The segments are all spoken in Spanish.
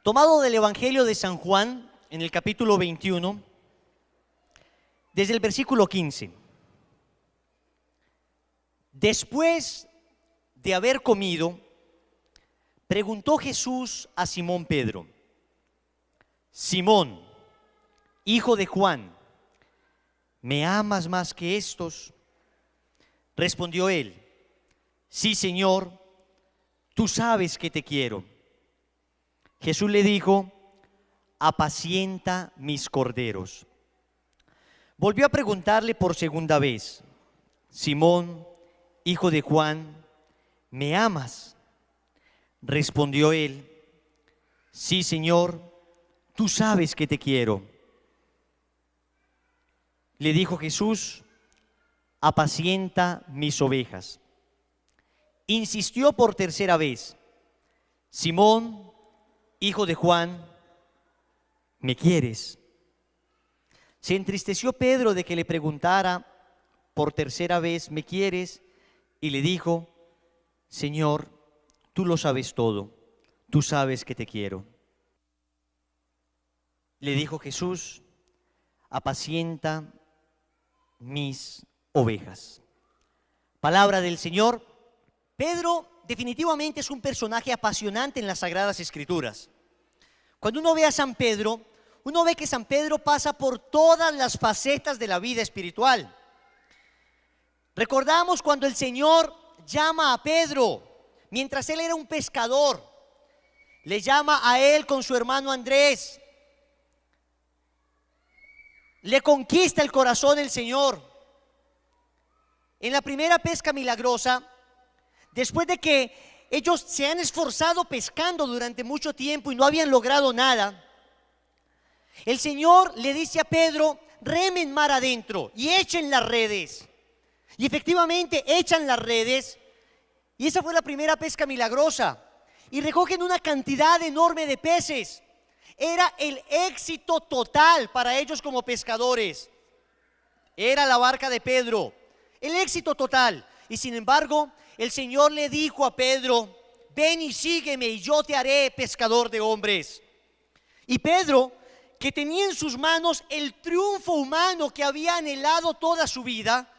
Tomado del Evangelio de San Juan, en el capítulo 21, desde el versículo 15. Después de haber comido, preguntó Jesús a Simón Pedro: Simón, hijo de Juan, ¿me amas más que estos? Respondió él: Sí, Señor, tú sabes que te quiero. Jesús le dijo: apacienta mis corderos. Volvió a preguntarle por segunda vez: Simón, hijo de Juan, ¿me amas? Respondió él: Sí, Señor, tú sabes que te quiero. Le dijo Jesús: apacienta mis ovejas. Insistió por tercera vez: Simón, hijo de Juan, ¿me quieres? Se entristeció Pedro de que le preguntara por tercera vez: ¿me quieres? Y le dijo: Señor, tú lo sabes todo, tú sabes que te quiero. Le dijo Jesús: apacienta mis ovejas. Palabra del Señor. Pedro definitivamente es un personaje apasionante en las Sagradas Escrituras. Cuando uno ve a San Pedro, uno ve que San Pedro pasa por todas las facetas de la vida espiritual. Recordamos cuando el Señor llama a Pedro, mientras él era un pescador, le llama a él con su hermano Andrés. Le conquista el corazón el Señor. En la primera pesca milagrosa, después de que ellos se han esforzado pescando durante mucho tiempo y no habían logrado nada, el Señor le dice a Pedro: remen mar adentro y echen las redes. Y efectivamente echan las redes, y esa fue la primera pesca milagrosa, y recogen una cantidad enorme de peces. Era el éxito total para ellos como pescadores. Era la barca de Pedro, el éxito total. Y sin embargo, el Señor le dijo a Pedro: ven y sígueme y yo te haré pescador de hombres. Y Pedro, que tenía en sus manos el triunfo humano que había anhelado toda su vida,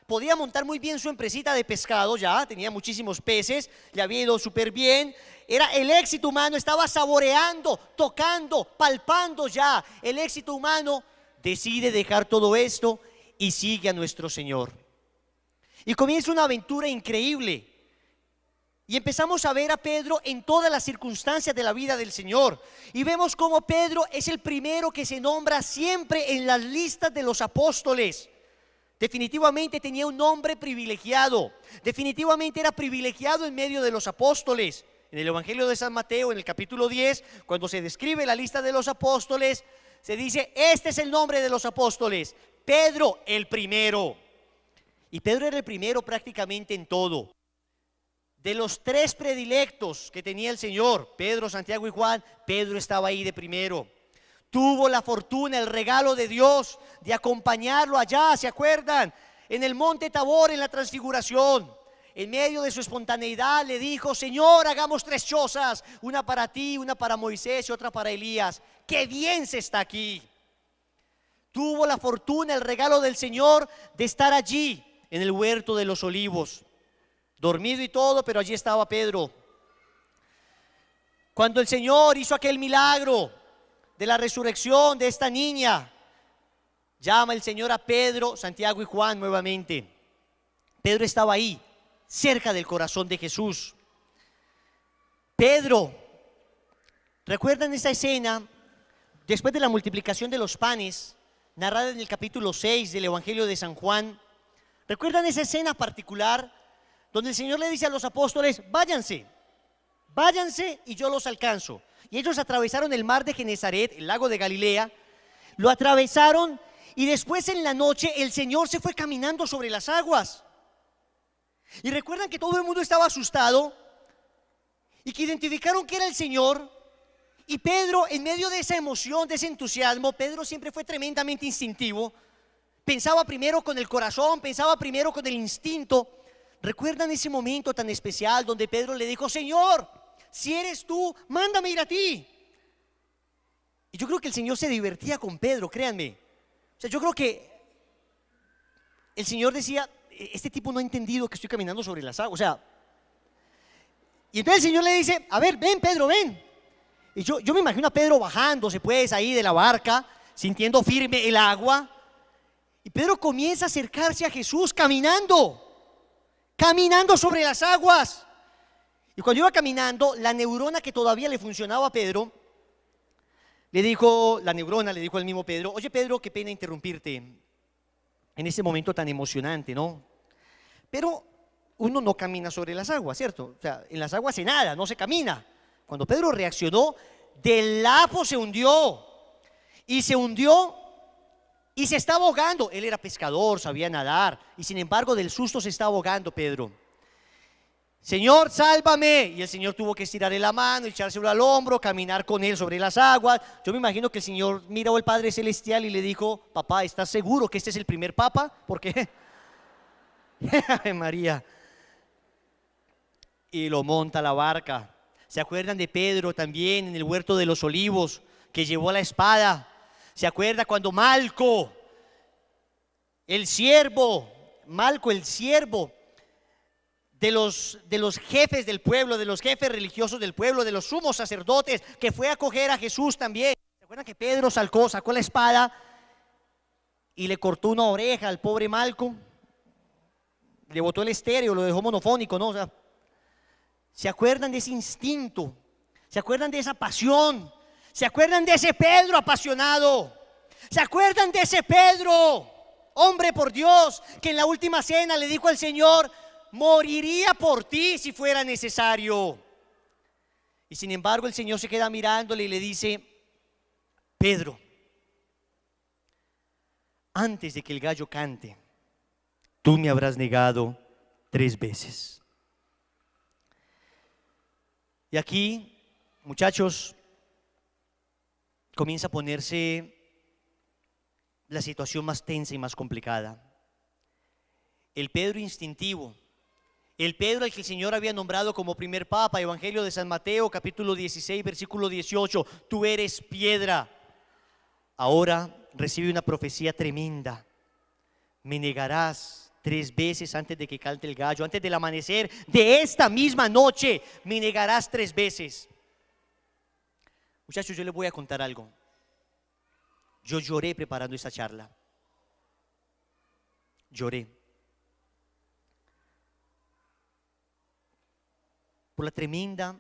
podía montar muy bien su empresita de pescado, ya tenía muchísimos peces, le había ido súper bien, era el éxito humano, estaba saboreando, tocando, palpando ya el éxito humano. Decide dejar todo esto y sigue a nuestro Señor. Y comienza una aventura increíble. Y empezamos a ver a Pedro en todas las circunstancias de la vida del Señor. Y vemos cómo Pedro es el primero que se nombra siempre en las listas de los apóstoles. Definitivamente tenía un nombre privilegiado. Definitivamente era privilegiado en medio de los apóstoles. En el Evangelio de San Mateo, en el capítulo 10, cuando se describe la lista de los apóstoles, se dice: este es el nombre de los apóstoles, Pedro el primero. Y Pedro era el primero prácticamente en todo. De los tres predilectos que tenía el Señor, Pedro, Santiago y Juan, Pedro estaba ahí de primero. Tuvo la fortuna, el regalo de Dios de acompañarlo allá, ¿se acuerdan? En el monte Tabor, en la transfiguración. En medio de su espontaneidad le dijo: Señor, hagamos 3 chozas, una para ti, una para Moisés y otra para Elías. ¡Qué bien se está aquí! Tuvo la fortuna, el regalo del Señor de estar allí en el huerto de los olivos, dormido y todo, pero allí estaba Pedro. Cuando el Señor hizo aquel milagro de la resurrección de esta niña, llama el Señor a Pedro, Santiago y Juan nuevamente. Pedro estaba ahí, cerca del corazón de Jesús. Pedro, ¿recuerdan esa escena después de la multiplicación de los panes, narrada en el capítulo 6 del Evangelio de San Juan? ¿Recuerdan esa escena particular donde el Señor le dice a los apóstoles: váyanse y yo los alcanzo? Y ellos atravesaron el mar de Genezaret, el lago de Galilea, lo atravesaron, y después en la noche el Señor se fue caminando sobre las aguas. Y recuerdan que todo el mundo estaba asustado y que identificaron que era el Señor. Y Pedro, en medio de esa emoción, de ese entusiasmo, Pedro siempre fue tremendamente instintivo. Pensaba primero con el corazón, pensaba primero con el instinto. ¿Recuerdan ese momento tan especial donde Pedro le dijo: Señor, si eres tú, mándame ir a ti? Y yo creo que el Señor se divertía con Pedro, créanme. O sea, yo creo que el Señor decía, este tipo no ha entendido que estoy caminando sobre las aguas. O sea, y entonces el Señor le dice, a ver, ven Pedro, ven. Y yo me imagino a Pedro bajándose pues ahí de la barca, sintiendo firme el agua. Y Pedro comienza a acercarse a Jesús caminando sobre las aguas. Y cuando iba caminando, la neurona que todavía le funcionaba a Pedro, la neurona le dijo al mismo Pedro, oye Pedro, qué pena interrumpirte en ese momento tan emocionante, ¿no? Pero uno no camina sobre las aguas, ¿cierto? O sea, en las aguas se nada, no se camina. Cuando Pedro reaccionó, del lapo se hundió y se estaba ahogando. Él era pescador, sabía nadar y sin embargo del susto se estaba ahogando Pedro. Señor, sálvame. Y el Señor tuvo que estirarle la mano, echárselo al hombro, caminar con él sobre las aguas. Yo me imagino que el Señor miró al Padre Celestial y le dijo, papá, ¿estás seguro que este es el primer papa? Porque Ave María. Y lo monta a la barca. ¿Se acuerdan de Pedro también en el huerto de los olivos que llevó la espada? ¿Se acuerda cuando Malco, el siervo de los jefes del pueblo, de los jefes religiosos del pueblo, de los sumos sacerdotes, que fue a coger a Jesús también? ¿Se acuerdan que Pedro sacó la espada y le cortó una oreja al pobre Malco? Le botó el estéreo, lo dejó monofónico, ¿no? O sea, ¿se acuerdan de ese instinto? ¿Se acuerdan de esa pasión? ¿Se acuerdan de ese Pedro apasionado? ¿Se acuerdan de ese Pedro, hombre por Dios, que en la última cena le dijo al Señor, moriría por ti si fuera necesario? Y sin embargo el Señor se queda mirándole y le dice, Pedro, antes de que el gallo cante, tú me habrás negado 3 veces. Y aquí, muchachos, comienza a ponerse la situación más tensa y más complicada. El Pedro instintivo, el Pedro al que el Señor había nombrado como primer papa, Evangelio de San Mateo, capítulo 16, versículo 18, tú eres piedra. Ahora recibe una profecía tremenda. Me negarás 3 veces antes de que cante el gallo, antes del amanecer de esta misma noche, me negarás 3 veces. Muchachos, yo les voy a contar algo. Yo lloré preparando esta charla. Lloré. Por la tremenda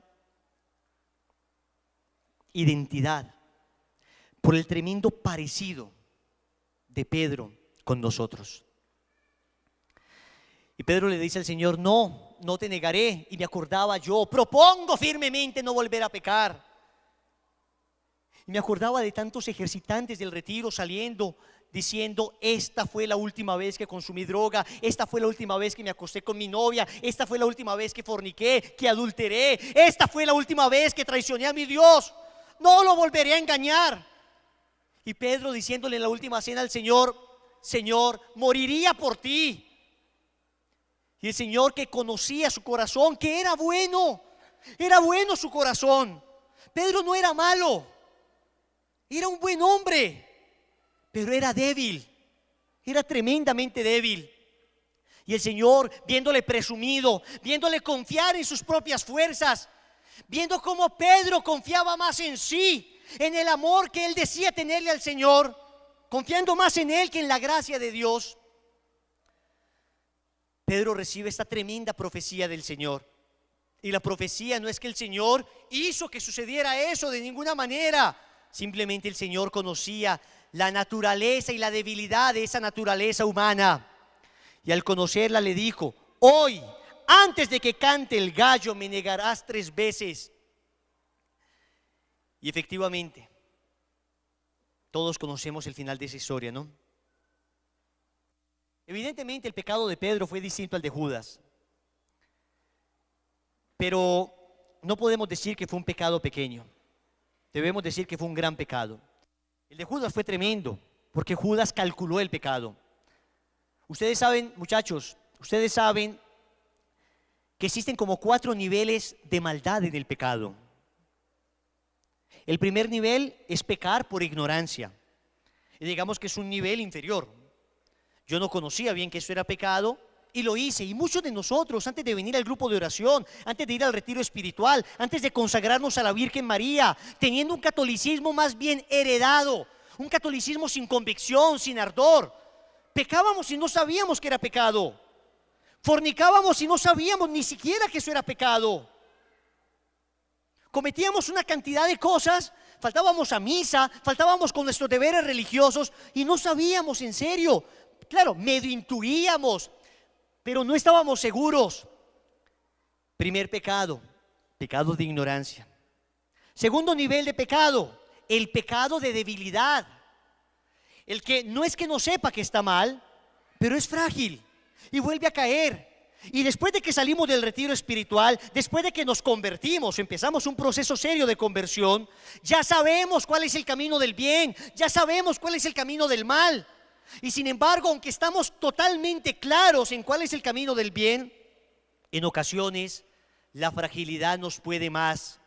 identidad, por el tremendo parecido de Pedro con nosotros. Y Pedro le dice al Señor, no te negaré. Y me acordaba yo, propongo firmemente no volver a pecar. Y me acordaba de tantos ejercitantes del retiro saliendo, diciendo, esta fue la última vez que consumí droga, esta fue la última vez que me acosté con mi novia, esta fue la última vez que forniqué, que adulteré, esta fue la última vez que traicioné a mi Dios, no lo volveré a engañar. Y Pedro diciéndole en la última cena al Señor, Señor, moriría por ti. Y el Señor, que conocía su corazón, que era bueno su corazón. Pedro no era malo, era un buen hombre, pero era débil, era tremendamente débil. Y el Señor, viéndole presumido, viéndole confiar en sus propias fuerzas, viendo cómo Pedro confiaba más en sí, en el amor que él decía tenerle al Señor, confiando más en él que en la gracia de Dios, Pedro recibe esta tremenda profecía del Señor. Y la profecía no es que el Señor hizo que sucediera eso de ninguna manera. Simplemente el Señor conocía la naturaleza y la debilidad de esa naturaleza humana. Y al conocerla le dijo, hoy, antes de que cante el gallo, me negarás 3 veces. Y efectivamente, todos conocemos el final de esa historia, ¿no? Evidentemente el pecado de Pedro fue distinto al de Judas, pero no podemos decir que fue un pecado pequeño, debemos decir que fue un gran pecado. El de Judas fue tremendo, porque Judas calculó el pecado. Ustedes saben, muchachos, ustedes saben que existen como 4 niveles de maldad en el pecado. El primer nivel es pecar por ignorancia. Y digamos que es un nivel inferior. Yo no conocía bien que eso era pecado y lo hice. Y muchos de nosotros, antes de venir al grupo de oración, antes de ir al retiro espiritual, antes de consagrarnos a la Virgen María, teniendo un catolicismo más bien heredado, un catolicismo sin convicción, sin ardor, pecábamos y no sabíamos que era pecado. Fornicábamos y no sabíamos ni siquiera que eso era pecado. Cometíamos una cantidad de cosas, faltábamos a misa, faltábamos con nuestros deberes religiosos y no sabíamos en serio. Claro, medio intuíamos, pero no estábamos seguros. Primer pecado, pecado de ignorancia. Segundo nivel de pecado, el pecado de debilidad. El que no es que no sepa que está mal, pero es frágil y vuelve a caer. Y después de que salimos del retiro espiritual, después de que nos convertimos, empezamos un proceso serio de conversión, ya sabemos cuál es el camino del bien, ya sabemos cuál es el camino del mal. Y sin embargo, aunque estamos totalmente claros en cuál es el camino del bien, en ocasiones la fragilidad nos puede más.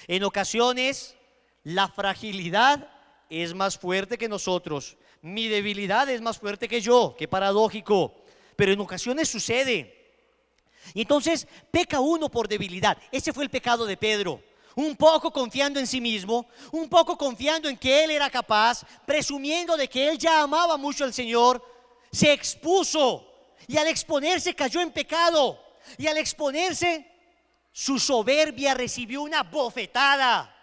En ocasiones la fragilidad es más fuerte que nosotros. Mi debilidad es más fuerte que yo. Qué paradójico. Pero en ocasiones sucede. Y entonces peca uno por debilidad. Ese fue el pecado de Pedro. Un poco confiando en sí mismo, un poco confiando en que él era capaz, presumiendo de que él ya amaba mucho al Señor, se expuso y al exponerse cayó en pecado. Y al exponerse, su soberbia recibió una bofetada.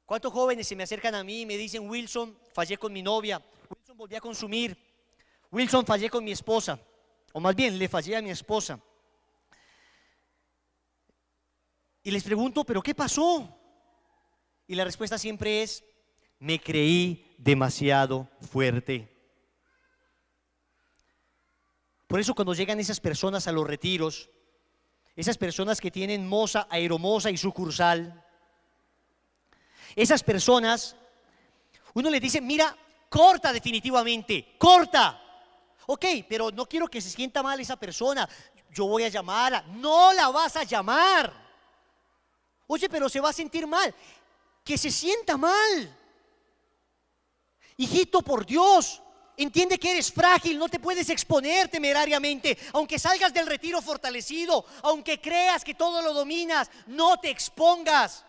¿Cuántos jóvenes se me acercan a mí y me dicen: Wilson, fallé con mi novia, Wilson, volví a consumir, Wilson, fallé con mi esposa, o más bien le fallé a mi esposa? Y les pregunto: ¿pero qué pasó? Y la respuesta siempre es: me creí demasiado fuerte. Por eso cuando llegan esas personas a los retiros, esas personas que tienen moza, aeromoza y sucursal, esas personas, uno les dice: mira, corta definitivamente, corta. Ok, pero no quiero que se sienta mal esa persona, yo voy a llamarla. No la vas a llamar. Oye, pero se va a sentir mal. Que se sienta mal. Hijito, por Dios, entiende que eres frágil, no te puedes exponer temerariamente. Aunque salgas del retiro fortalecido, aunque creas que todo lo dominas, no te expongas.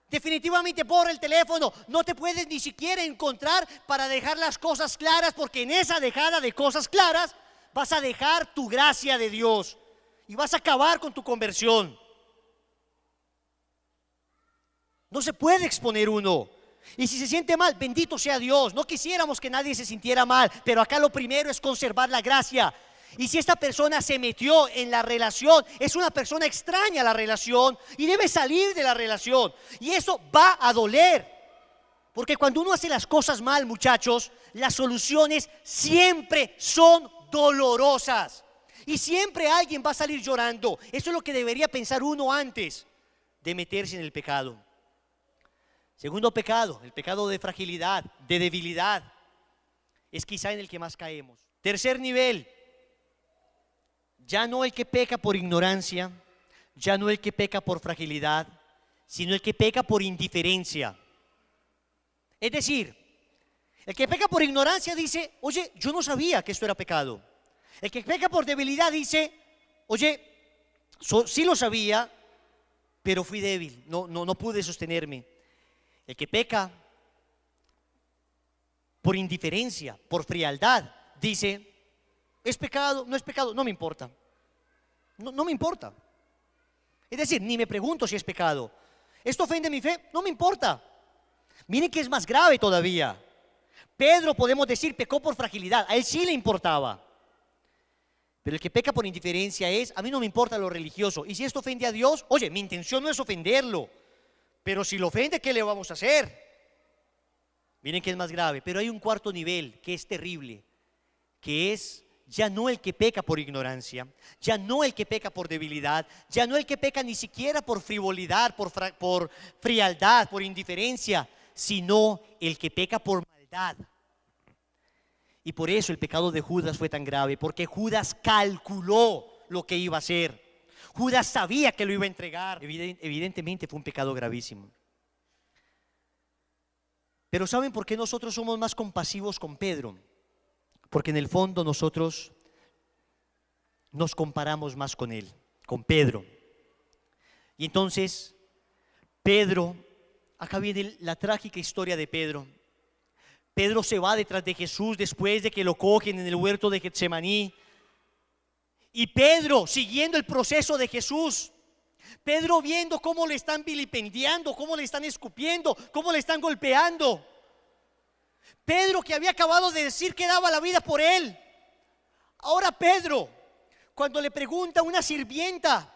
Definitivamente borra el teléfono, no te puedes ni siquiera encontrar para dejar las cosas claras, porque en esa dejada de cosas claras vas a dejar tu gracia de Dios y vas a acabar con tu conversión. No se puede exponer uno. Y si se siente mal, bendito sea Dios. No quisiéramos que nadie se sintiera mal, pero acá lo primero es conservar la gracia. Y si esta persona se metió en la relación, es una persona extraña a la relación y debe salir de la relación. Y eso va a doler. Porque cuando uno hace las cosas mal, muchachos, las soluciones siempre son dolorosas. Y siempre alguien va a salir llorando. Eso es lo que debería pensar uno antes de meterse en el pecado. Segundo pecado, el pecado de fragilidad, de debilidad, es quizá en el que más caemos. Tercer nivel, ya no el que peca por ignorancia, ya no el que peca por fragilidad, sino el que peca por indiferencia. Es decir, el que peca por ignorancia dice: oye, yo no sabía que esto era pecado. El que peca por debilidad dice: oye, sí lo sabía, pero fui débil, no pude sostenerme. El que peca por indiferencia, por frialdad, dice: ¿es pecado? ¿No es pecado? No me importa. No me importa. Es decir, ni me pregunto si es pecado. ¿Esto ofende mi fe? No me importa. Miren que es más grave todavía. Pedro, podemos decir, pecó por fragilidad. A él sí le importaba. Pero el que peca por indiferencia es: a mí no me importa lo religioso. Y si esto ofende a Dios, oye, mi intención no es ofenderlo. Pero si lo ofende, ¿qué le vamos a hacer? Miren que es más grave. Pero hay un cuarto nivel que es terrible, que es ya no el que peca por ignorancia, ya no el que peca por debilidad, ya no el que peca ni siquiera por frivolidad, por frialdad, por indiferencia, sino el que peca por maldad. Y por eso el pecado de Judas fue tan grave, porque Judas calculó lo que iba a hacer. Judas sabía que lo iba a entregar. Evidentemente fue un pecado gravísimo. Pero ¿saben por qué nosotros somos más compasivos con Pedro? Porque en el fondo nosotros nos comparamos más con él, con Pedro. Y entonces Pedro, acá viene la trágica historia de Pedro. Pedro se va detrás de Jesús después de que lo cogen en el huerto de Getsemaní. Y Pedro, siguiendo el proceso de Jesús, Pedro viendo cómo le están vilipendiando, cómo le están escupiendo, cómo le están golpeando. Pedro, que había acabado de decir que daba la vida por él. Ahora Pedro, cuando le pregunta a una sirvienta: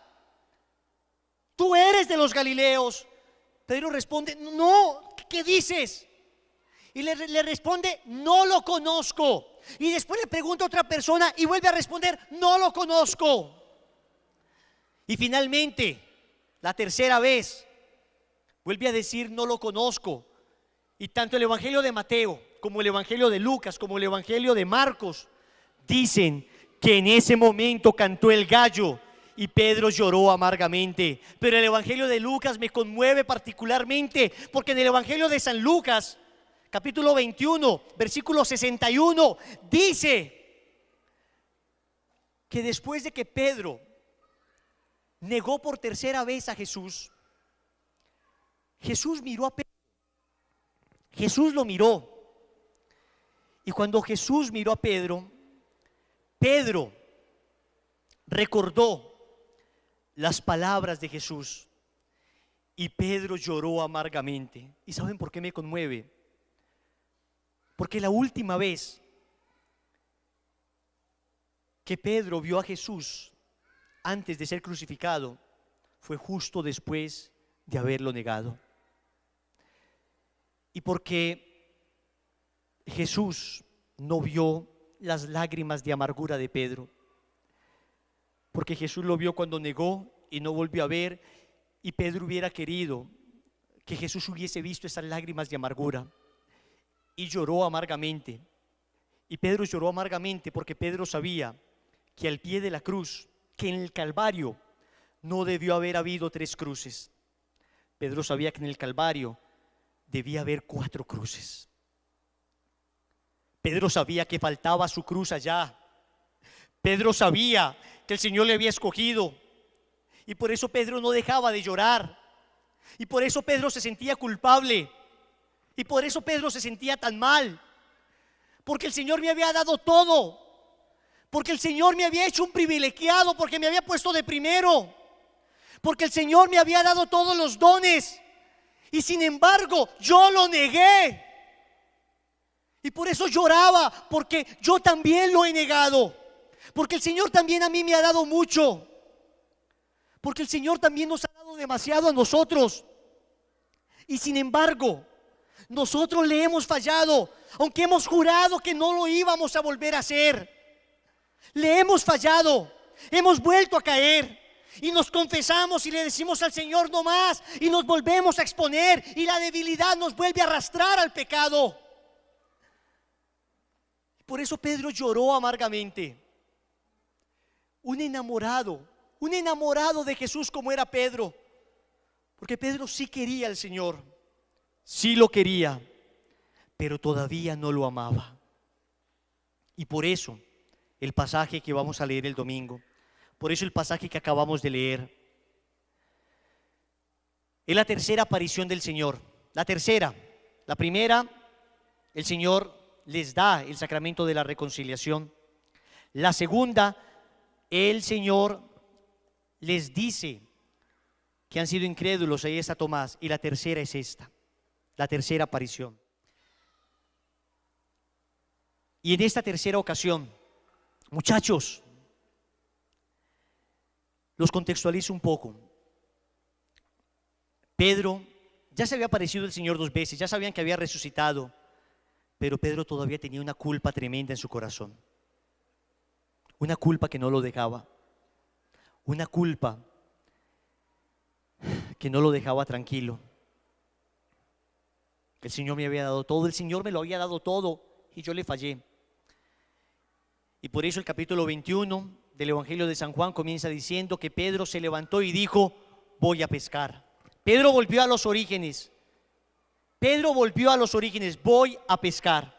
¿tú eres de los Galileos? Pedro responde: no, ¿qué dices? Y le responde: no lo conozco. Y después le pregunta a otra persona y vuelve a responder: no lo conozco. Y finalmente, la tercera vez, vuelve a decir: no lo conozco. Y tanto el Evangelio de Mateo, como el Evangelio de Lucas, como el Evangelio de Marcos, dicen que en ese momento cantó el gallo y Pedro lloró amargamente. Pero el Evangelio de Lucas me conmueve particularmente, porque en el Evangelio de San Lucas, capítulo 21, versículo 61, dice que después de que Pedro negó por tercera vez a Jesús, Jesús miró a Pedro. Jesús lo miró. Y cuando Jesús miró a Pedro, Pedro recordó las palabras de Jesús y Pedro lloró amargamente. ¿Y saben por qué me conmueve? Porque la última vez que Pedro vio a Jesús antes de ser crucificado fue justo después de haberlo negado. Y porque Jesús no vio las lágrimas de amargura de Pedro, porque Jesús lo vio cuando negó y no volvió a ver, y Pedro hubiera querido que Jesús hubiese visto esas lágrimas de amargura, y lloró amargamente. Y Pedro lloró amargamente porque Pedro sabía que al pie de la cruz, que en el Calvario no debió haber habido 3 cruces. Pedro sabía que en el Calvario debía haber 4 cruces. Pedro sabía que faltaba su cruz allá. Pedro sabía que el Señor le había escogido, y por eso Pedro no dejaba de llorar, y por eso Pedro se sentía culpable, y por eso Pedro se sentía tan mal, porque el Señor me había dado todo, porque el Señor me había hecho un privilegiado, porque me había puesto de primero, porque el Señor me había dado todos los dones, y sin embargo yo lo negué. Y por eso lloraba, porque yo también lo he negado, porque el Señor también a mí me ha dado mucho, porque el Señor también nos ha dado demasiado a nosotros. Y sin embargo nosotros le hemos fallado, aunque hemos jurado que no lo íbamos a volver a hacer. Le hemos fallado, hemos vuelto a caer, y nos confesamos y le decimos al Señor: no más, y nos volvemos a exponer, y la debilidad nos vuelve a arrastrar al pecado. Por eso Pedro lloró amargamente. Un enamorado de Jesús como era Pedro, porque Pedro sí quería al Señor, sí lo quería, pero todavía no lo amaba. Y por eso el pasaje que vamos a leer el domingo, por eso el pasaje que acabamos de leer, es la tercera aparición del Señor. La tercera, la primera, el Señor les da el sacramento de la reconciliación. La segunda, el Señor les dice que han sido incrédulos, ahí está Tomás. Y la tercera es esta, la tercera aparición. Y en esta tercera ocasión, muchachos, los contextualizo un poco. Pedro, ya se había aparecido el Señor 2 veces, ya sabían que había resucitado, pero Pedro todavía tenía una culpa tremenda en su corazón, una culpa que no lo dejaba, una culpa que no lo dejaba tranquilo. El Señor me había dado todo, el Señor me lo había dado todo, y yo le fallé. Y por eso el capítulo 21 del Evangelio de San Juan comienza diciendo que Pedro se levantó y dijo: voy a pescar. Pedro volvió a los orígenes. Pedro volvió a los orígenes, voy a pescar.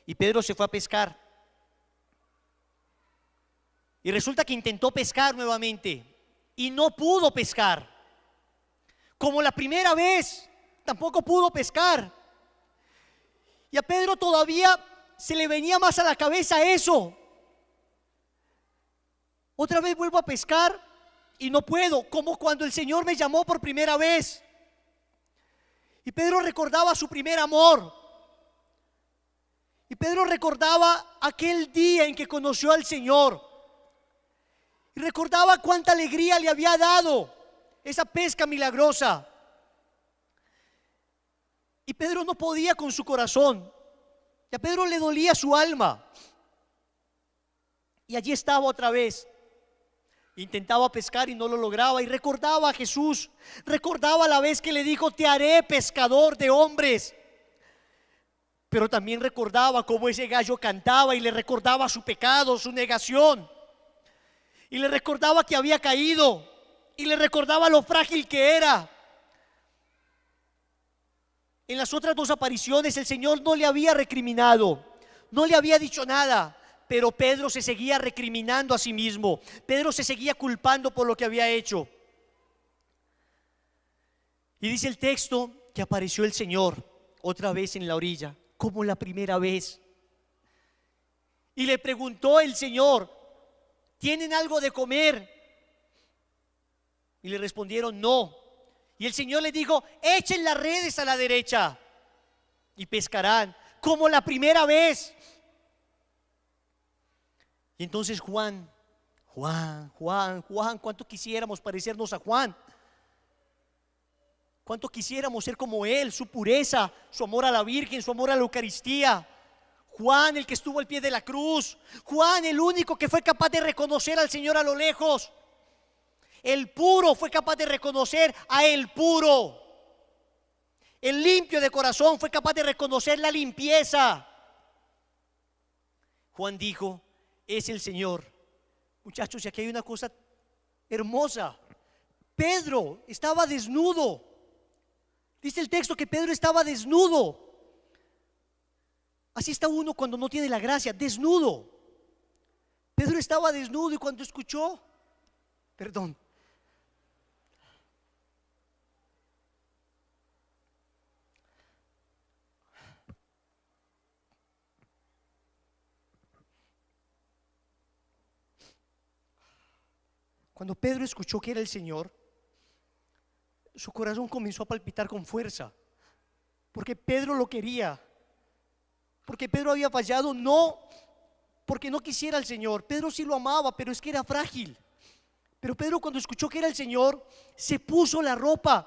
Y Pedro se fue a pescar. Y resulta que intentó pescar nuevamente y no pudo pescar. Como la primera vez, tampoco pudo pescar. Y a Pedro todavía se le venía más a la cabeza eso. Otra vez vuelvo a pescar y no puedo, como cuando el Señor me llamó por primera vez. Y Pedro recordaba su primer amor. Y Pedro recordaba aquel día en que conoció al Señor. Y recordaba cuánta alegría le había dado esa pesca milagrosa. Y Pedro no podía con su corazón. Y a Pedro le dolía su alma. Y allí estaba otra vez. Intentaba pescar y no lo lograba. Y recordaba a Jesús. Recordaba la vez que le dijo: te haré pescador de hombres. Pero también recordaba cómo ese gallo cantaba y le recordaba su pecado, su negación. Y le recordaba que había caído. Y le recordaba lo frágil que era. En las otras dos apariciones el Señor no le había recriminado, no le había dicho nada, pero Pedro se seguía recriminando a sí mismo. Pedro se seguía culpando por lo que había hecho. Y dice el texto que apareció el Señor otra vez en la orilla, como la primera vez. Y le preguntó el Señor: ¿tienen algo de comer? Y le respondieron: no. Y el Señor les dijo: echen las redes a la derecha y pescarán, como la primera vez. Y entonces Juan, ¿cuánto quisiéramos parecernos a Juan? ¿Cuánto quisiéramos ser como él? Su pureza, su amor a la Virgen, su amor a la Eucaristía. Juan, el que estuvo al pie de la cruz. Juan, el único que fue capaz de reconocer al Señor a lo lejos. El puro fue capaz de reconocer a el puro. El limpio de corazón fue capaz de reconocer la limpieza. Juan dijo: es el Señor. Muchachos, y aquí hay una cosa hermosa. Pedro estaba desnudo. Dice el texto que Pedro estaba desnudo. Así está uno cuando no tiene la gracia, desnudo. Pedro estaba desnudo y cuando escuchó, cuando Pedro escuchó que era el Señor, su corazón comenzó a palpitar con fuerza, porque Pedro lo quería, porque Pedro había fallado, no porque no quisiera al Señor. Pedro sí lo amaba, pero es que era frágil. Pero Pedro, cuando escuchó que era el Señor, se puso la ropa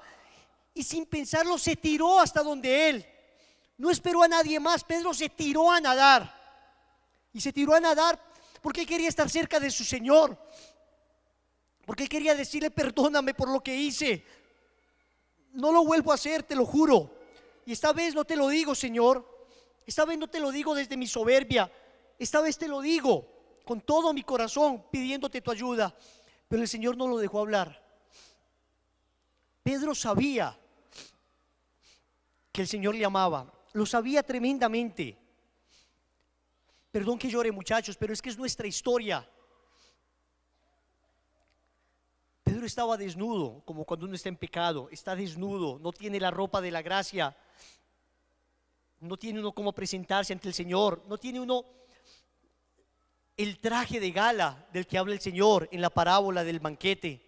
y sin pensarlo se tiró hasta donde él. No esperó a nadie más. Pedro se tiró a nadar. Y se tiró a nadar porque él quería estar cerca de su Señor, porque él quería decirle: perdóname por lo que hice, no lo vuelvo a hacer, te lo juro. Y esta vez no te lo digo, Señor. Esta vez no te lo digo desde mi soberbia. Esta vez te lo digo con todo mi corazón, pidiéndote tu ayuda. Pero el Señor no lo dejó hablar. Pedro sabía que el Señor le amaba. Lo sabía tremendamente. Perdón que llore, muchachos, pero es que es nuestra historia. Pedro estaba desnudo, como cuando uno está en pecado. Está desnudo, no tiene la ropa de la gracia. No tiene uno cómo presentarse ante el Señor. No tiene uno el traje de gala del que habla el Señor en la parábola del banquete.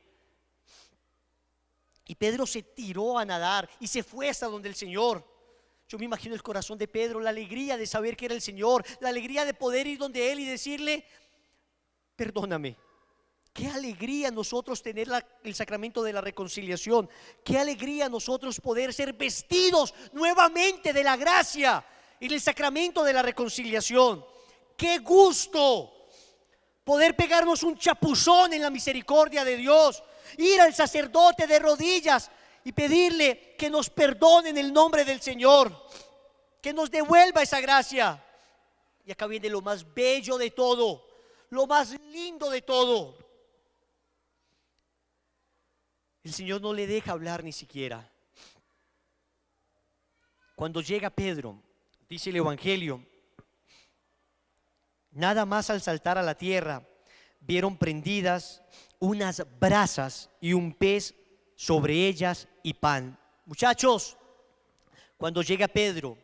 Y Pedro se tiró a nadar y se fue hasta donde el Señor. Yo me imagino el corazón de Pedro, la alegría de saber que era el Señor, la alegría de poder ir donde Él y decirle: perdóname. Qué alegría nosotros tener el sacramento de la reconciliación. Qué alegría nosotros poder ser vestidos nuevamente de la gracia y del sacramento de la reconciliación. Qué gusto poder pegarnos un chapuzón en la misericordia de Dios, ir al sacerdote de rodillas y pedirle que nos perdone en el nombre del Señor, que nos devuelva esa gracia. Y acá viene lo más bello de todo, lo más lindo de todo. El Señor no le deja hablar ni siquiera. Cuando llega Pedro, dice el Evangelio, nada más al saltar a la tierra, vieron prendidas unas brasas y un pez sobre ellas y pan. Muchachos, cuando llega Pedro,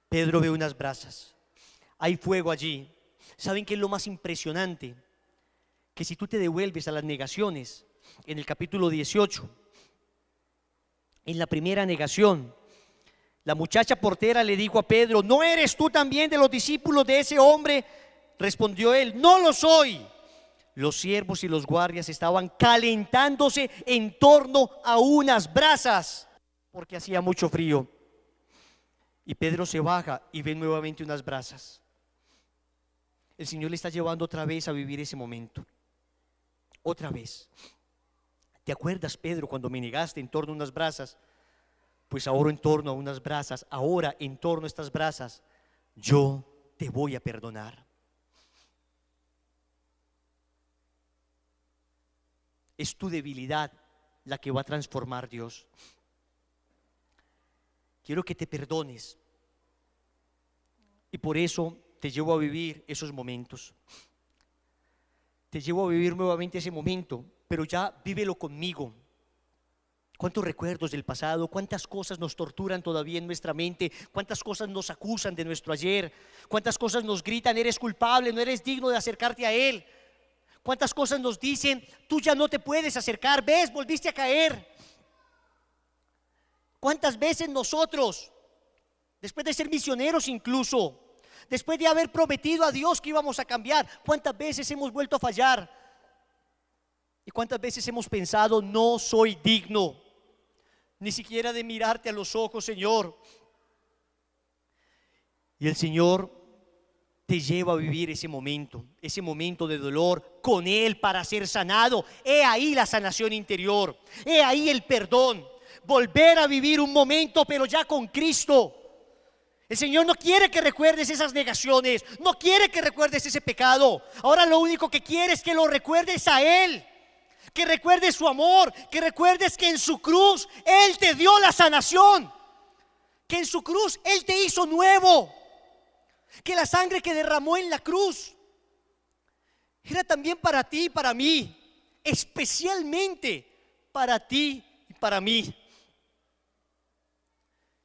Pedro ve unas brasas. Hay fuego allí. ¿Saben qué es lo más impresionante? Que si tú te devuelves a las negaciones, en el capítulo 18, en la primera negación, la muchacha portera le dijo a Pedro: ¿no eres tú también de los discípulos de ese hombre? Respondió él: no lo soy. Los siervos y los guardias estaban calentándose en torno a unas brasas, porque hacía mucho frío. Y Pedro se baja y ve nuevamente unas brasas. El Señor le está llevando otra vez a vivir ese momento. Otra vez. ¿Te acuerdas, Pedro, cuando me negaste en torno a unas brasas? Pues ahora en torno a unas brasas, ahora en torno a estas brasas, yo te voy a perdonar. Es tu debilidad la que va a transformar Dios. Quiero que te perdones. Y por eso te llevo a vivir esos momentos. Te llevo a vivir nuevamente ese momento, pero ya vívelo conmigo. Cuántos recuerdos del pasado, cuántas cosas nos torturan todavía en nuestra mente, cuántas cosas nos acusan de nuestro ayer, cuántas cosas nos gritan: eres culpable, no eres digno de acercarte a Él. Cuántas cosas nos dicen: tú ya no te puedes acercar, ves, volviste a caer. Cuántas veces nosotros, después de ser misioneros incluso, después de haber prometido a Dios que íbamos a cambiar, cuántas veces hemos vuelto a fallar. Y cuántas veces hemos pensado: no soy digno ni siquiera de mirarte a los ojos, Señor. Y el Señor te lleva a vivir ese momento de dolor con Él para ser sanado. He ahí la sanación interior, he ahí el perdón, volver a vivir un momento pero ya con Cristo. El Señor no quiere que recuerdes esas negaciones, no quiere que recuerdes ese pecado. Ahora lo único que quiere es que lo recuerdes a Él, que recuerdes su amor, que recuerdes que en su cruz Él te dio la sanación, que en su cruz Él te hizo nuevo, que la sangre que derramó en la cruz era también para ti y para mí, especialmente para ti y para mí.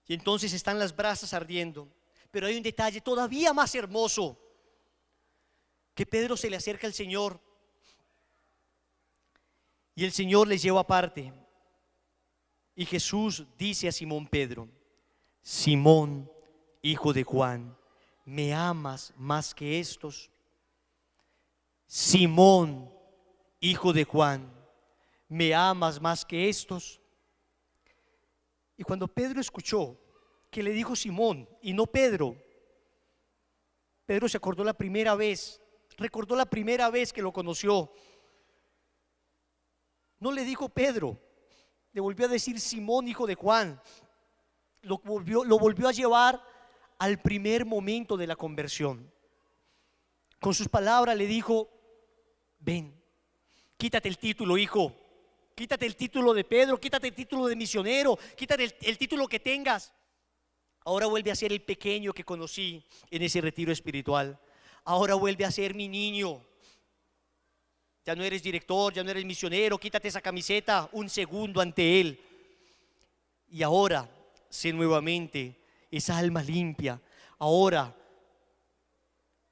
Y entonces están las brasas ardiendo, pero hay un detalle todavía más hermoso, que Pedro se le acerca al Señor y el Señor les lleva aparte. Y Jesús dice a Simón Pedro: Simón, hijo de Juan, ¿me amas más que estos? Simón, hijo de Juan, ¿me amas más que estos? Y cuando Pedro escuchó que le dijo Simón y no Pedro, Pedro se acordó la primera vez, recordó la primera vez que lo conoció. No le dijo Pedro, le volvió a decir Simón, hijo de Juan. Lo volvió a llevar al primer momento de la conversión. Con sus palabras le dijo: ven, quítate el título, hijo, quítate el título de Pedro, quítate el título de misionero, quítate el título que tengas. Ahora vuelve a ser el pequeño que conocí en ese retiro espiritual. Ahora vuelve a ser mi niño. Ya no eres director, ya no eres misionero, quítate esa camiseta un segundo ante Él. Y ahora sé nuevamente esa alma limpia. Ahora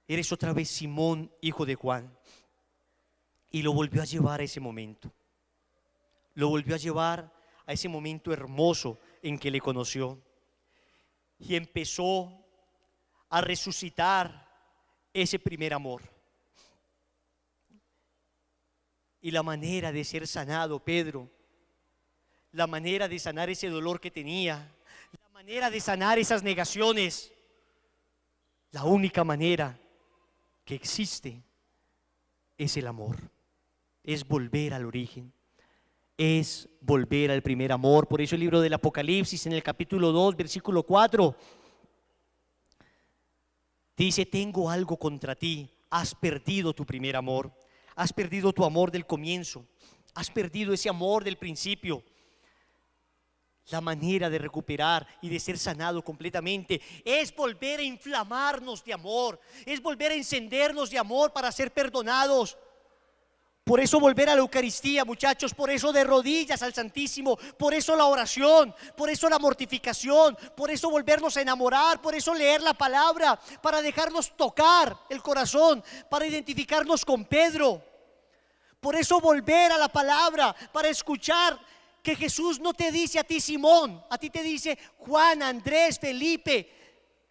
eres otra vez Simón, hijo de Juan. Y lo volvió a llevar a ese momento. Lo volvió a llevar a ese momento hermoso en que le conoció. Y empezó a resucitar ese primer amor. Y la manera de ser sanado, Pedro, la manera de sanar ese dolor que tenía, la manera de sanar esas negaciones, la única manera que existe es el amor, es volver al origen, es volver al primer amor. Por eso el libro del Apocalipsis, en el capítulo 2, versículo 4, dice: tengo algo contra ti, has perdido tu primer amor, has perdido tu amor del comienzo, has perdido ese amor del principio. La manera de recuperar y de ser sanado completamente es volver a inflamarnos de amor, es volver a encendernos de amor para ser perdonados. Por eso volver a la Eucaristía, muchachos, por eso de rodillas al Santísimo, por eso la oración, por eso la mortificación, por eso volvernos a enamorar, por eso leer la palabra, para dejarnos tocar el corazón, para identificarnos con Pedro. Por eso volver a la palabra, para escuchar que Jesús no te dice a ti Simón, a ti te dice Juan, Andrés, Felipe,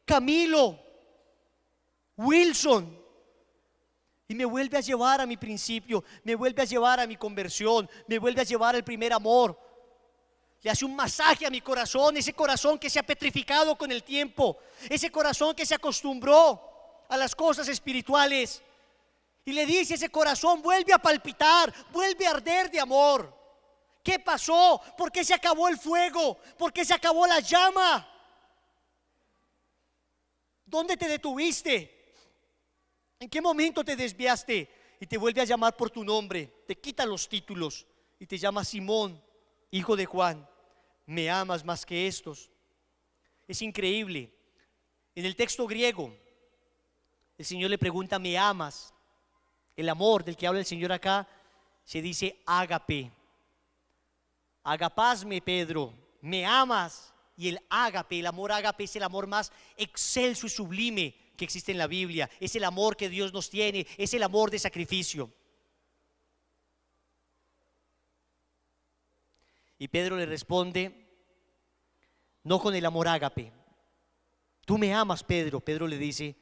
Camilo, Wilson. Y me vuelve a llevar a mi principio, me vuelve a llevar a mi conversión, me vuelve a llevar al primer amor. Le hace un masaje a mi corazón, ese corazón que se ha petrificado con el tiempo, ese corazón que se acostumbró a las cosas espirituales. Y le dice a ese corazón, vuelve a palpitar, vuelve a arder de amor. ¿Qué pasó? ¿Por qué se acabó el fuego? ¿Por qué se acabó la llama? ¿Dónde te detuviste? ¿En qué momento te desviaste? Y te vuelve a llamar por tu nombre, te quita los títulos y te llama Simón, hijo de Juan. ¿Me amas más que estos? Es increíble. En el texto griego, el Señor le pregunta, ¿me amas? El amor del que habla el Señor acá se dice ágape. Agapasme, Pedro, ¿me amas? Y el ágape, el amor ágape es el amor más excelso y sublime que existe en la Biblia. Es el amor que Dios nos tiene, es el amor de sacrificio. Y Pedro le responde, no con el amor ágape. Tú me amas, Pedro. Pedro le dice,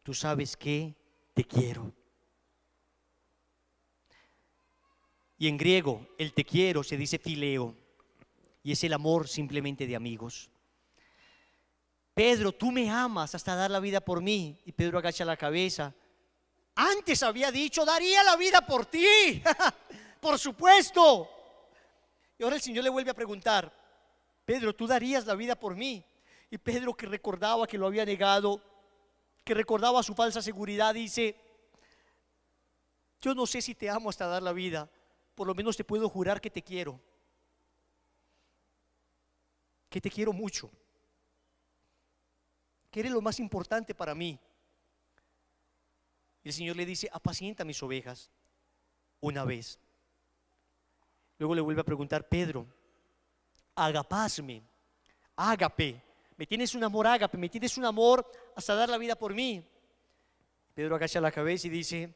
tú sabes que te quiero. Y en griego, el te quiero se dice fileo, y es el amor simplemente de amigos. Pedro, tú me amas hasta dar la vida por mí. Y Pedro agacha la cabeza. Antes había dicho, daría la vida por ti. Por supuesto. Y ahora el Señor le vuelve a preguntar, Pedro, ¿tú darías la vida por mí? Y Pedro, que recordaba que lo había negado, que recordaba su falsa seguridad, dice, yo no sé si te amo hasta dar la vida, por lo menos te puedo jurar que te quiero mucho, que eres lo más importante para mí. Y el Señor le dice, apacienta mis ovejas una vez. Luego le vuelve a preguntar, Pedro, agapasme, ágape, me tienes un amor ágape, me tienes un amor hasta dar la vida por mí. Pedro agacha la cabeza y dice,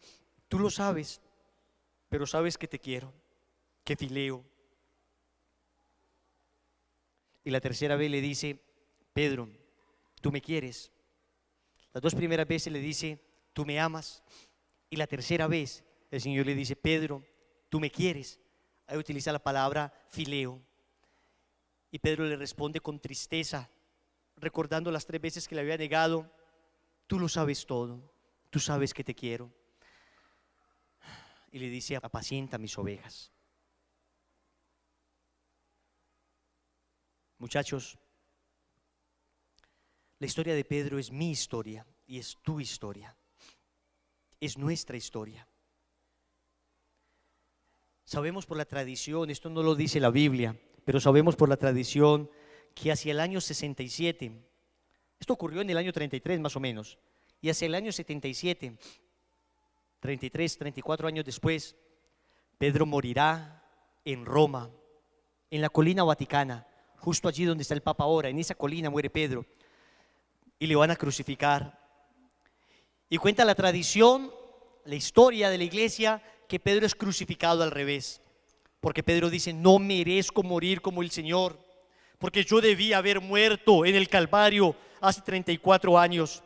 tú lo sabes, pero sabes que te quiero, que fileo. Y la tercera vez le dice, Pedro, tú me quieres. Las dos primeras veces le dice, tú me amas. Y la tercera vez el Señor le dice, Pedro, tú me quieres. Ahí utiliza la palabra fileo. Y Pedro le responde con tristeza, recordando las 3 veces que le había negado, tú lo sabes todo, tú sabes que te quiero. Y le dice, apacienta mis ovejas. Muchachos, la historia de Pedro es mi historia y es tu historia, es nuestra historia. Sabemos por la tradición, esto no lo dice la Biblia, pero sabemos por la tradición que hacia el año 67, esto ocurrió en el año 33 más o menos, y hacia el año 77, 33, 34 años después, Pedro morirá en Roma, en la colina vaticana, justo allí donde está el Papa ahora. En esa colina muere Pedro y le van a crucificar. Y cuenta la tradición, la historia de la iglesia, que Pedro es crucificado al revés, porque Pedro dice, no merezco morir como el Señor, porque yo debía haber muerto en el Calvario hace 34 años.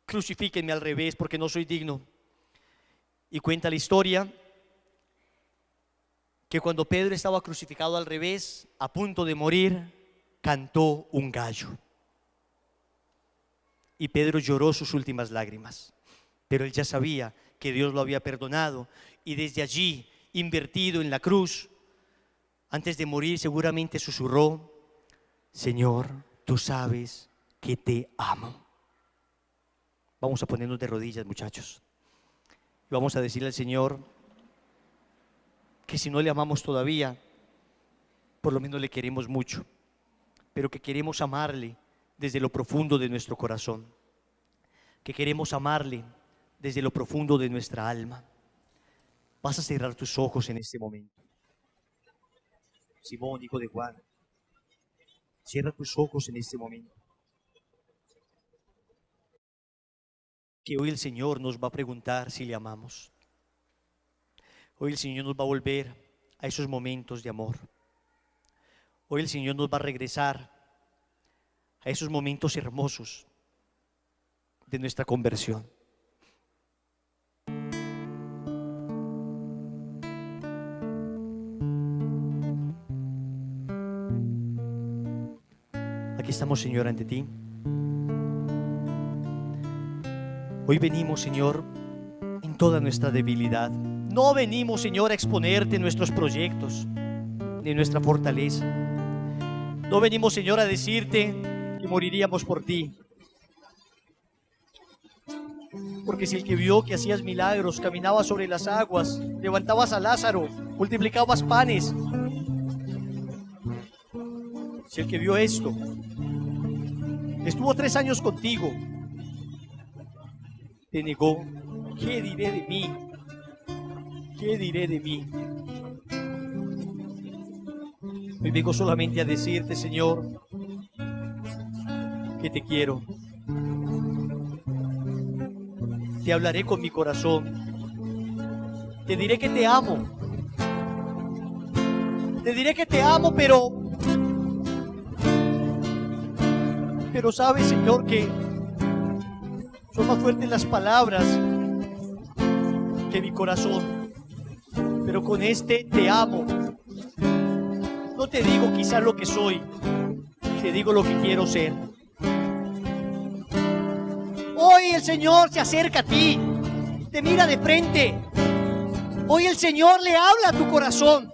Crucifíquenme al revés porque no soy digno. Y cuenta la historia que cuando Pedro estaba crucificado al revés, a punto de morir, cantó un gallo. Y Pedro lloró sus últimas lágrimas, pero él ya sabía que Dios lo había perdonado, y desde allí, invertido en la cruz, antes de morir seguramente susurró, Señor, tú sabes que te amo. Vamos a ponernos de rodillas, muchachos. Y vamos a decirle al Señor que si no le amamos todavía, por lo menos le queremos mucho, pero que queremos amarle desde lo profundo de nuestro corazón, que queremos amarle desde lo profundo de nuestra alma. Vas a cerrar tus ojos en este momento. Simón, hijo de Juan, cierra tus ojos en este momento. Que hoy el Señor nos va a preguntar si le amamos. Hoy el Señor nos va a volver a esos momentos de amor. Hoy el Señor nos va a regresar a esos momentos hermosos de nuestra conversión. Aquí estamos, Señor, ante ti. Hoy venimos, Señor, en toda nuestra debilidad. No venimos, Señor, a exponerte nuestros proyectos ni nuestra fortaleza. No venimos, Señor, a decirte que moriríamos por ti. Porque si el que vio que hacías milagros, caminabas sobre las aguas, levantabas a Lázaro, multiplicabas panes, si el que vio esto estuvo 3 años contigo, te negó, ¿qué diré de mí? ¿Qué diré de mí? Hoy vengo solamente a decirte, Señor, que te quiero. Te hablaré con mi corazón. Te diré que te amo. Te diré que te amo, pero sabes, Señor, que son más fuertes las palabras que mi corazón. Pero con este te amo. No te digo quizás lo que soy, te digo lo que quiero ser. Hoy el Señor se acerca a ti, te mira de frente. Hoy el Señor le habla a tu corazón.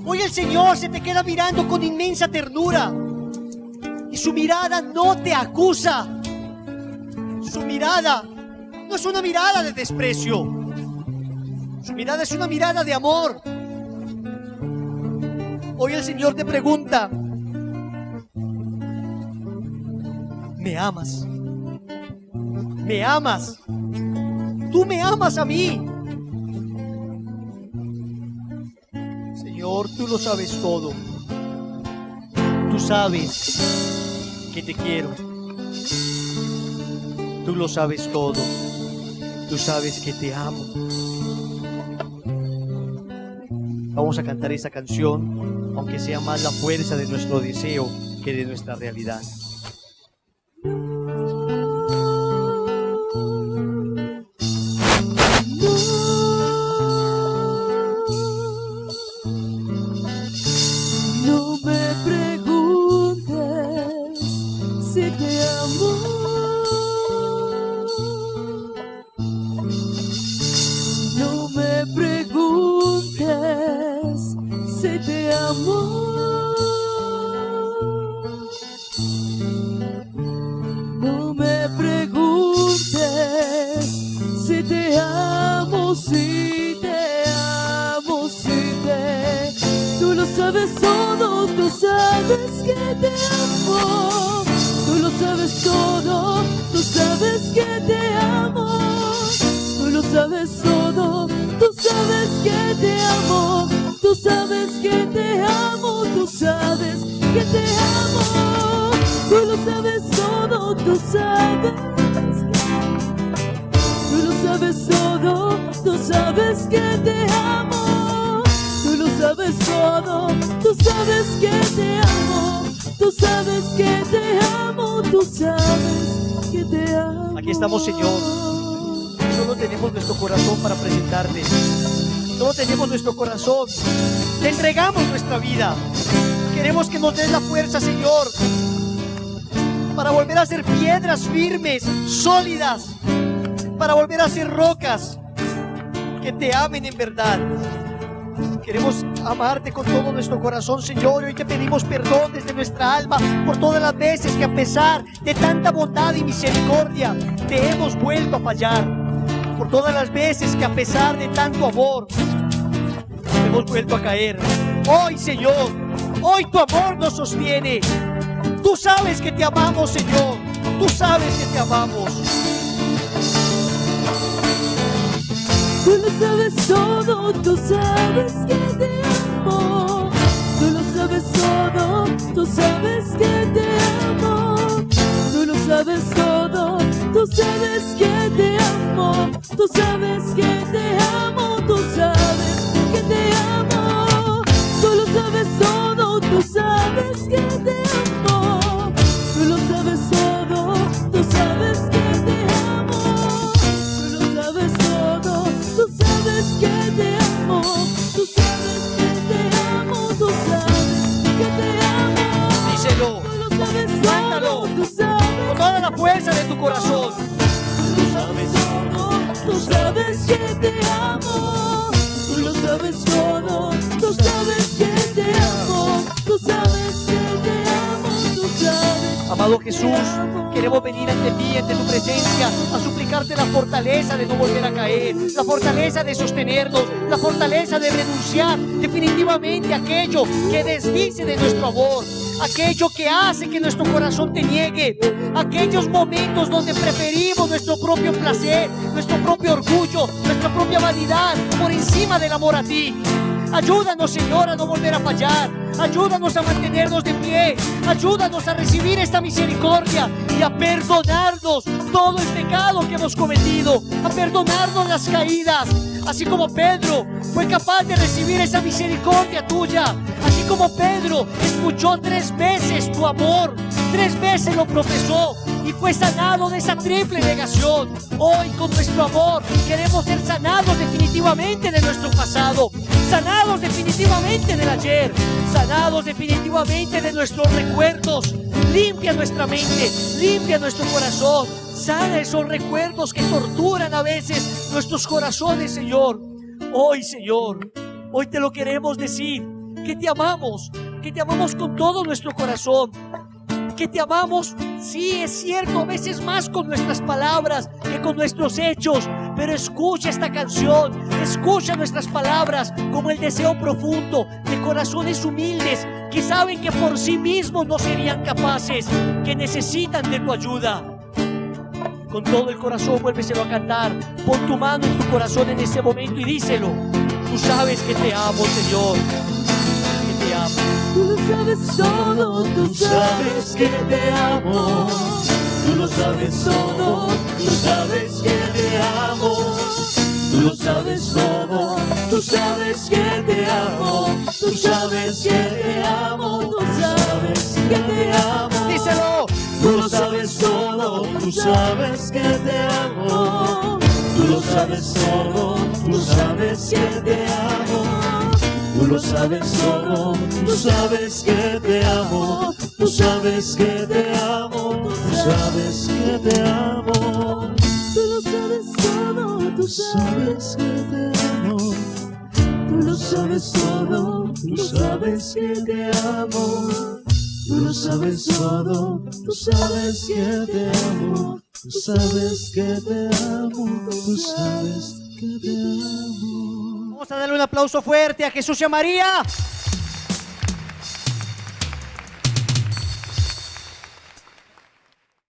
Hoy el Señor se te queda mirando con inmensa ternura. Y su mirada no te acusa. Su mirada no es una mirada de desprecio. Su mirada es una mirada de amor. Hoy el Señor te pregunta: ¿me amas? ¿Me amas? ¿Tú me amas a mí? Señor, tú lo sabes todo. Tú sabes que te quiero. Tú lo sabes todo. Tú sabes que te amo. Vamos a cantar esta canción, aunque sea más la fuerza de nuestro deseo que de nuestra realidad. No me preguntes si te amo. No me preguntes si te amo. No me preguntes si te amo, si te amo, si te... Tú lo sabes todo, tú sabes que te amo. Tú lo sabes todo, tú sabes que te amo. Tú lo sabes todo, tú sabes que te amo. Tú sabes que te amo, tú sabes que te amo. Tú lo sabes todo, tú sabes. Tú lo sabes todo, tú sabes que te amo. Tú lo sabes todo, tú sabes que te amo. Tú sabes que te amo, tú sabes que te amo. Aquí estamos, Señor. Solo tenemos nuestro corazón para presentarte. Solo tenemos nuestro corazón. Te entregamos nuestra vida. Queremos que nos des la fuerza, Señor, para volver a ser piedras firmes, sólidas, para volver a ser rocas que te amen en verdad. Queremos amarte con todo nuestro corazón, Señor. Hoy te pedimos perdón desde nuestra alma por todas las veces que a pesar de tanta bondad y misericordia te hemos vuelto a fallar. Por todas las veces que a pesar de tanto amor hemos vuelto a caer. Hoy, Señor, hoy tu amor nos sostiene. Tú sabes que te amamos, Señor. Tú sabes que te amamos. Tú lo sabes todo, tú sabes que te amo. Tú lo sabes todo, tú sabes que te amo. Tú lo sabes todo, tú sabes que te amo. Tú sabes que te amo, tú sabes que te amo. Tú lo sabes todo, tú sabes que te amo. Tú lo sabes todo, tú sabes que te amo. Tú lo sabes todo, tú sabes que te amo. Tú sabes que te amo, tú sabes que te amo. Díselo, Tú lo sabes cántalo todo, tú sabes con toda la fuerza de tu corazón. tú sabes todo, tú sabes que te amo. Tú lo sabes todo, tú sabes que te amo. Tú sabes que te amo, tú sabes. Amado Jesús, queremos venir ante ti, ante tu presencia, a suplicarte la fortaleza de no volver a caer, la fortaleza de sostenernos, la fortaleza de renunciar definitivamente a aquello que desdice de nuestro amor, aquello que hace que nuestro corazón te niegue, aquellos momentos donde preferimos nuestro propio placer, nuestro propio orgullo, nuestra propia vanidad por encima del amor a ti. Ayúdanos, Señor, a no volver a fallar. Ayúdanos a mantenernos de pie. Ayúdanos a recibir esta misericordia y a perdonarnos todo el pecado que hemos cometido, a perdonarnos las caídas. Así como Pedro fue capaz de recibir esa misericordia tuya, así como Pedro escuchó 3 veces tu amor, 3 veces lo profesó y fue sanado de esa triple negación. Hoy con nuestro amor queremos ser sanados definitivamente de nuestro pasado, sanados definitivamente del ayer, sanados definitivamente de nuestros recuerdos. Limpia nuestra mente, limpia nuestro corazón, sana esos recuerdos que torturan a veces nuestros corazones, Señor. Hoy, Señor, hoy te lo queremos decir, que te amamos con todo nuestro corazón, que te amamos, sí, es cierto, a veces más con nuestras palabras que con nuestros hechos, pero escucha esta canción, escucha nuestras palabras como el deseo profundo de corazones humildes que saben que por sí mismos no serían capaces, que necesitan de tu ayuda. Con todo el corazón vuélveselo a cantar, pon tu mano en tu corazón en ese momento y díselo. Tú sabes que te amo, Señor, que te amo. Tú lo sabes todo, tú sabes que te amo. Tú lo sabes todo, tú sabes que te amo. Tú lo sabes todo, tú sabes que te amo. Tú sabes que te amo, tú sabes que te amo. Díselo. Tú lo sabes todo, tú sabes que te amo. Tú lo sabes todo, tú sabes que te amo. Tú lo sabes todo, tú sabes que te amo. Tú sabes que te amo, tú sabes que te amo. Tú lo sabes todo, tú sabes que te amo. Tú lo sabes todo, tú sabes que te amo. Tú lo sabes todo, tú sabes que te amo. Tú sabes que te amo, tú sabes que te amo. Vamos a darle un aplauso fuerte a Jesús y a María.